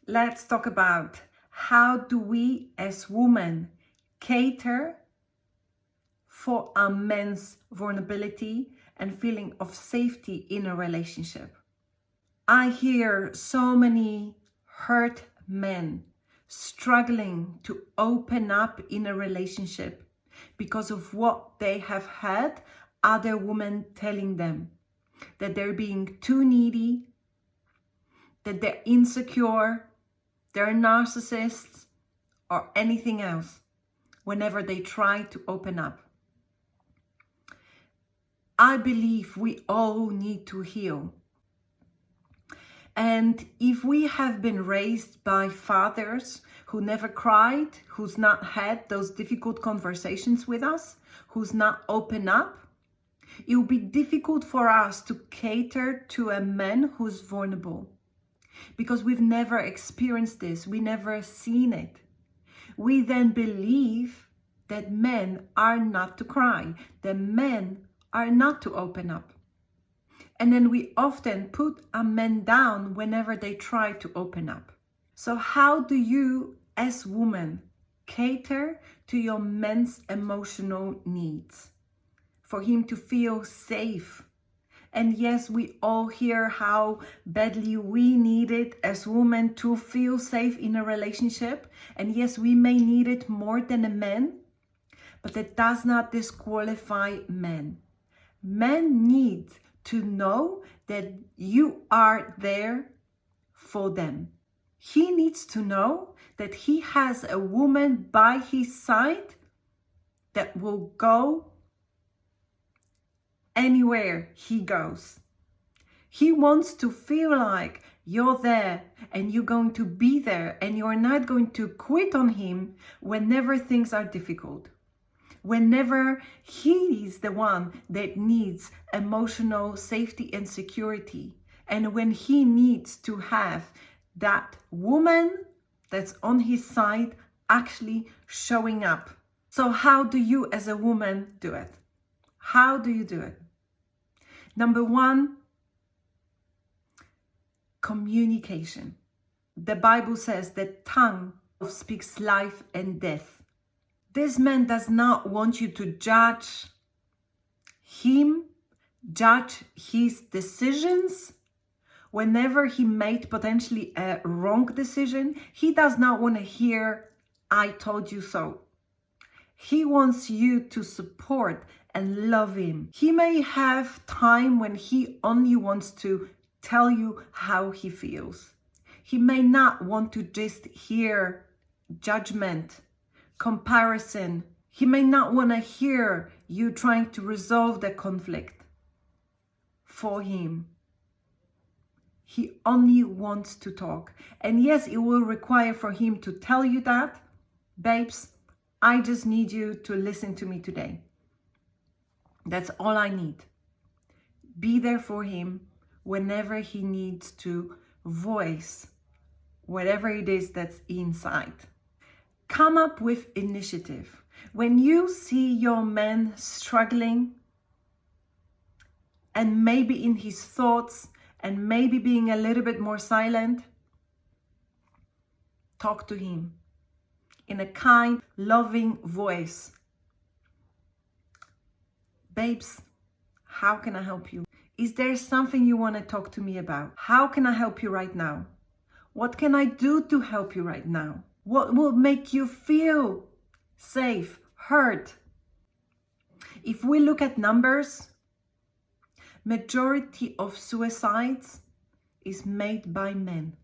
let's talk about how do we as women cater for a man's vulnerability and feeling of safety in a relationship. I hear so many hurt men struggling to open up in a relationship because of what they have had other women telling them, that they're being too needy, that they're insecure, they're narcissists, or anything else whenever they try to open up. I believe we all need to heal. And if we have been raised by fathers who never cried, who's not had those difficult conversations with us, who's not open up, it will be difficult for us to cater to a man who's vulnerable because we've never experienced this, we never seen it. We then believe that men are not to cry, that men are not to open up. And then we often put a man down whenever they try to open up. So how do you, as women, cater to your man's emotional needs? For him to feel safe. And yes, we all hear how badly we need it as women to feel safe in a relationship. And yes, we may need it more than a man, but that does not disqualify men. Men need to know that you are there for them. He needs to know that he has a woman by his side that will go anywhere he goes. He wants to feel like you're there and you're going to be there and you're not going to quit on him whenever things are difficult. Whenever he is the one that needs emotional safety and security, and when he needs to have that woman that's on his side actually showing up. So how do you as a woman do it? How do you do it? Number one, communication. The Bible says that tongue speaks life and death. This man does not want you to judge him, judge his decisions. Whenever he made potentially a wrong decision, he does not want to hear, "I told you so." He wants you to support and love him. He may have time when he only wants to tell you how he feels. He may not want to just hear judgment, comparison. He may not want to hear you trying to resolve the conflict for him. He only wants to talk. And yes, it will require for him to tell you that, "Babes, I just need you to listen to me today. That's all I need." Be there for him whenever he needs to voice whatever it is that's inside. Come up with initiative. When you see your man struggling and maybe in his thoughts and maybe being a little bit more silent, talk to him in a kind, loving voice. "Babes, how can I help you? Is there something you want to talk to me about? How can I help you right now? What can I do to help you right now? What will make you feel safe, heard?" If we look at numbers, majority of suicides is made by men.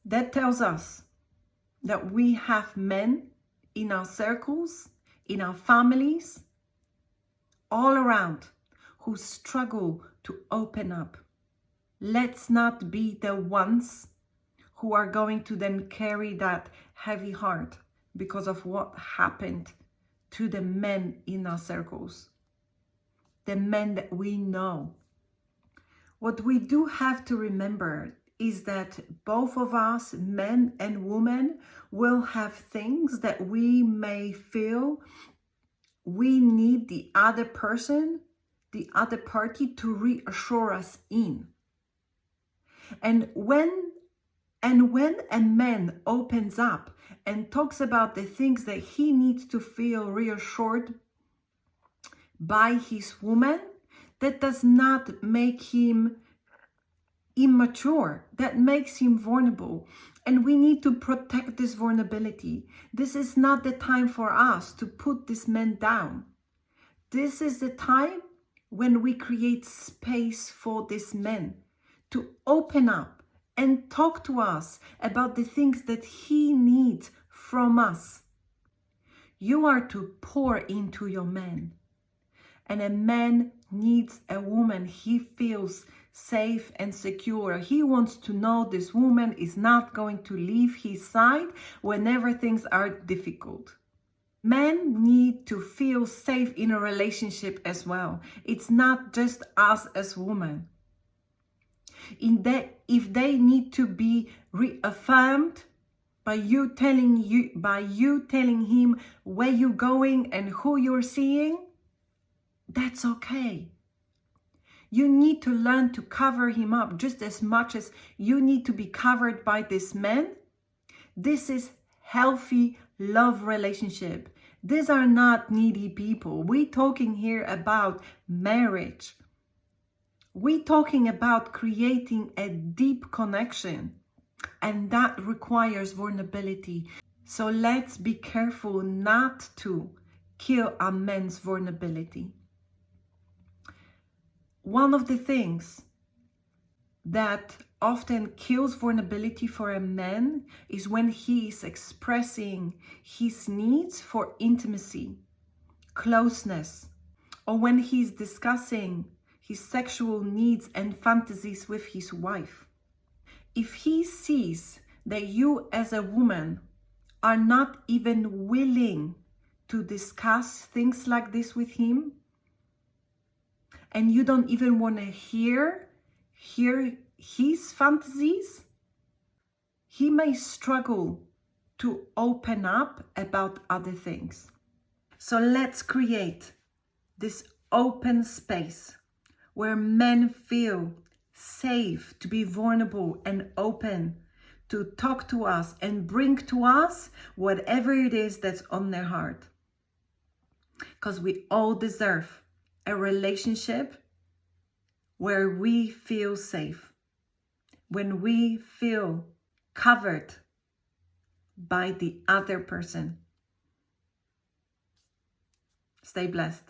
That tells us that we have men in our circles, in our families, all around, who struggle to open up. Let's not be the ones who are going to then carry that heavy heart because of what happened to the men in our circles, the men that we know. What we do have to remember is that both of us, men and women, will have things that we may feel we need the other person, the other party to reassure us in. And when a man opens up and talks about the things that he needs to feel reassured by his woman, that does not make him immature. That makes him vulnerable. And we need to protect this vulnerability. This is not the time for us to put this man down. This is the time when we create space for this man to open up and talk to us about the things that he needs from us. You are to pour into your man. And a man needs a woman he feels safe and secure. He wants to know this woman is not going to leave his side whenever things are difficult. Men need to feel safe in a relationship as well. It's not just us as women. If they need to be reaffirmed by you telling him where you're going and who you're seeing, that's okay. You need to learn to cover him up just as much as you need to be covered by this man. This is healthy love relationship. These are not needy people. We're talking here about marriage. We're talking about creating a deep connection, and that requires vulnerability. So let's be careful not to kill a man's vulnerability. One of the things that often kills vulnerability for a man is when he is expressing his needs for intimacy, closeness, or when he's discussing his sexual needs and fantasies with his wife. If he sees that you as a woman are not even willing to discuss things like this with him, and you don't even want to hear his fantasies, he may struggle to open up about other things. So let's create this open space where men feel safe to be vulnerable and open to talk to us and bring to us whatever it is that's on their heart. Because we all deserve a relationship where we feel safe, when we feel covered by the other person. Stay blessed.